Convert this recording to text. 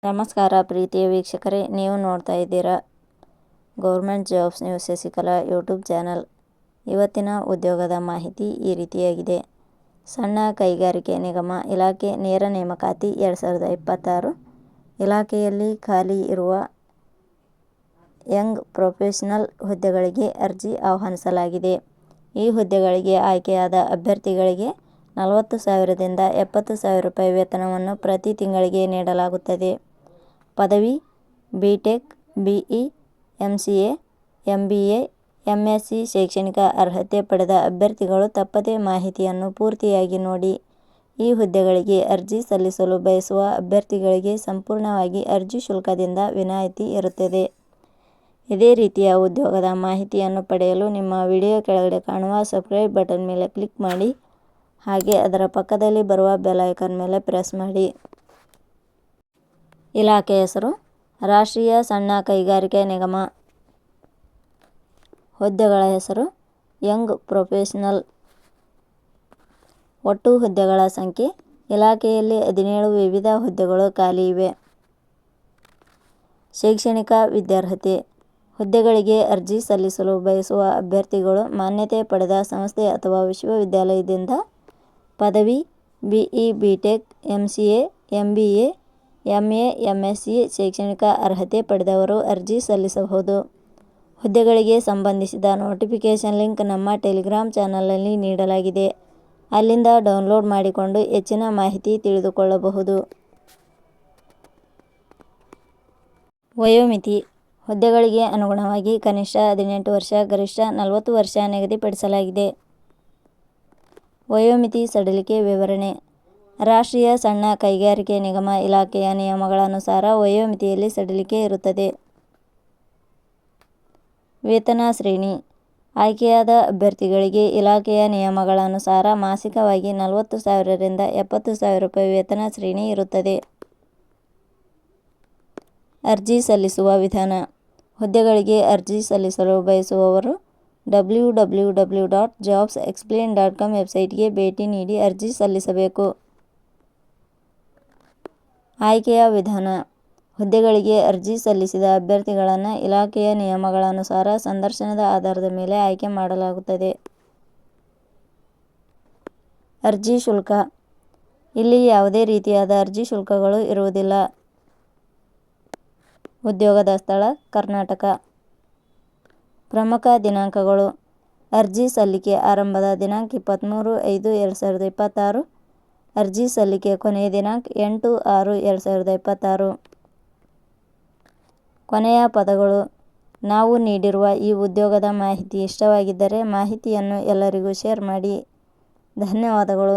ನಮಸ್ಕಾರ ಪ್ರೀತಿಯ ವೀಕ್ಷಕರೇ, ನೀವು ನೋಡ್ತಾ ಇದ್ದೀರಾ government jobs news Shashikala YouTube channel. ಇವತ್ತಿನ ಉದ್ಯೋಗದ ಮಾಹಿತಿ ಈ ರೀತಿಯಾಗಿದೆ. ಸಣ್ಣ ಕೈಗಾರಿಕೆ ನಿಗಮ ಇಲಾಖೆ ನೇರ ನೇಮಕಾತಿ 2026 ಇಲಾಖೆಯಲ್ಲಿ ಖಾಲಿ ಇರುವ ಯಂಗ್ ಪ್ರೊಫೆಷನಲ್ ಹುದ್ದೆಗಳಿಗೆ ಅರ್ಜಿ ಆಹ್ವಾನಿಸಲಾಗಿದೆ. ಈ ಹುದ್ದೆಗಳಿಗೆ ಆಯ್ಕೆಯಾದ ಅಭ್ಯರ್ಥಿಗಳಿಗೆ 40,000 ದಿಂದ 70,000 ರೂಪಾಯಿ ವೇತನವನ್ನು ಪ್ರತಿ ತಿಂಗಳಿಗೆ ನೀಡಲಾಗುತ್ತದೆ. ಪದವಿ BTech, BE, MCA, MBA, MSc ಶೈಕ್ಷಣಿಕ ಅರ್ಹತೆ ಪಡೆದ ಅಭ್ಯರ್ಥಿಗಳು ತಪ್ಪದೇ ಮಾಹಿತಿಯನ್ನು ಪೂರ್ತಿಯಾಗಿ ನೋಡಿ. ಈ ಹುದ್ದೆಗಳಿಗೆ ಅರ್ಜಿ ಸಲ್ಲಿಸಲು ಬಯಸುವ ಅಭ್ಯರ್ಥಿಗಳಿಗೆ ಸಂಪೂರ್ಣವಾಗಿ ಅರ್ಜಿ ಶುಲ್ಕದಿಂದ ವಿನಾಯಿತಿ ಇರುತ್ತದೆ. ಇದೇ ರೀತಿಯ ಉದ್ಯೋಗದ ಮಾಹಿತಿಯನ್ನು ಪಡೆಯಲು ನಿಮ್ಮ ವಿಡಿಯೋ ಕೆಳಗಡೆ ಕಾಣುವ ಸಬ್ಸ್ಕ್ರೈಬ್ ಬಟನ್ ಮೇಲೆ ಕ್ಲಿಕ್ ಮಾಡಿ, ಹಾಗೆ ಅದರ ಪಕ್ಕದಲ್ಲಿ ಬರುವ ಬೆಲ್ ಐಕಾನ್ ಮೇಲೆ ಪ್ರೆಸ್ ಮಾಡಿ. ಇಲಾಖೆ ಹೆಸರು ರಾಷ್ಟ್ರೀಯ ಸಣ್ಣ ಕೈಗಾರಿಕೆ ನಿಗಮ. ಹುದ್ದೆಗಳ ಹೆಸರು ಯಂಗ್ ಪ್ರೊಫೆಷನಲ್. ಒಟ್ಟು ಹುದ್ದೆಗಳ ಸಂಖ್ಯೆ ಇಲಾಖೆಯಲ್ಲಿ 17 ವಿವಿಧ ಹುದ್ದೆಗಳು ಖಾಲಿ ಇವೆ. ಶೈಕ್ಷಣಿಕ ವಿದ್ಯಾರ್ಹತೆ. ಹುದ್ದೆಗಳಿಗೆ ಅರ್ಜಿ ಸಲ್ಲಿಸಲು ಬಯಸುವ ಅಭ್ಯರ್ಥಿಗಳು ಮಾನ್ಯತೆ ಪಡೆದ ಸಂಸ್ಥೆ ಅಥವಾ ವಿಶ್ವವಿದ್ಯಾಲಯದಿಂದ ಪದವಿ BE, BTech, MCA, MBA, MA, MSc ಶೈಕ್ಷಣಿಕ ಅರ್ಹತೆ ಪಡೆದವರು ಅರ್ಜಿ ಸಲ್ಲಿಸಬಹುದು. ಹುದ್ದೆಗಳಿಗೆ ಸಂಬಂಧಿಸಿದ ನೋಟಿಫಿಕೇಷನ್ ಲಿಂಕ್ ನಮ್ಮ ಟೆಲಿಗ್ರಾಮ್ ಚಾನಲ್ನಲ್ಲಿ ನೀಡಲಾಗಿದೆ. ಅಲ್ಲಿಂದ ಡೌನ್ಲೋಡ್ ಮಾಡಿಕೊಂಡು ಹೆಚ್ಚಿನ ಮಾಹಿತಿ ತಿಳಿದುಕೊಳ್ಳಬಹುದು. ವಯೋಮಿತಿ. ಹುದ್ದೆಗಳಿಗೆ ಅನುಗುಣವಾಗಿ ಕನಿಷ್ಠ 18 ವರ್ಷ, ಗರಿಷ್ಠ 40 ವರ್ಷ ನಿಗದಿಪಡಿಸಲಾಗಿದೆ. ವಯೋಮಿತಿ ಸಡಿಲಿಕೆ ವಿವರಣೆ. ರಾಷ್ಟ್ರೀಯ ಸಣ್ಣ ಕೈಗಾರಿಕೆ ನಿಗಮ ಇಲಾಖೆಯ ನಿಯಮಗಳನುಸಾರ ವಯೋಮಿತಿಯಲ್ಲಿ ಸಡಿಲಿಕೆ ಇರುತ್ತದೆ. ವೇತನ ಶ್ರೇಣಿ. ಆಯ್ಕೆಯಾದ ಅಭ್ಯರ್ಥಿಗಳಿಗೆ ಇಲಾಖೆಯ ನಿಯಮಗಳನುಸಾರ ಮಾಸಿಕವಾಗಿ 40,000 ರಿಂದ 70,000 ರೂಪಾಯಿ ವೇತನ ಶ್ರೇಣಿ ಇರುತ್ತದೆ. ಅರ್ಜಿ ಸಲ್ಲಿಸುವ ವಿಧಾನ. ಹುದ್ದೆಗಳಿಗೆ ಅರ್ಜಿ ಸಲ್ಲಿಸಲು ಬಯಸುವವರು www.jobsexplain.com ವೆಬ್ಸೈಟ್ಗೆ ಭೇಟಿ ನೀಡಿ ಅರ್ಜಿ ಸಲ್ಲಿಸಬೇಕು. ಆಯ್ಕೆಯ ವಿಧಾನ. ಹುದ್ದೆಗಳಿಗೆ ಅರ್ಜಿ ಸಲ್ಲಿಸಿದ ಅಭ್ಯರ್ಥಿಗಳನ್ನು ಇಲಾಖೆಯ ನಿಯಮಗಳನುಸಾರ ಸಂದರ್ಶನದ ಆಧಾರದ ಮೇಲೆ ಆಯ್ಕೆ ಮಾಡಲಾಗುತ್ತದೆ. ಅರ್ಜಿ ಶುಲ್ಕ. ಇಲ್ಲಿ ಯಾವುದೇ ರೀತಿಯಾದ ಅರ್ಜಿ ಶುಲ್ಕಗಳು ಇರುವುದಿಲ್ಲ. ಉದ್ಯೋಗದ ಸ್ಥಳ ಕರ್ನಾಟಕ. ಪ್ರಮುಖ ದಿನಾಂಕಗಳು. ಅರ್ಜಿ ಸಲ್ಲಿಕೆ ಆರಂಭದ ದಿನಾಂಕ 23/5/2026. ಅರ್ಜಿ ಸಲ್ಲಿಕೆ ಕೊನೆಯ ದಿನಾಂಕ 8/6/2026. ಕೊನೆಯ ಪದಗಳು. ನಾವು ನೀಡಿರುವ ಈ ಉದ್ಯೋಗದ ಮಾಹಿತಿ ಇಷ್ಟವಾಗಿದ್ದರೆ ಮಾಹಿತಿಯನ್ನು ಎಲ್ಲರಿಗೂ ಶೇರ್ ಮಾಡಿ. ಧನ್ಯವಾದಗಳು.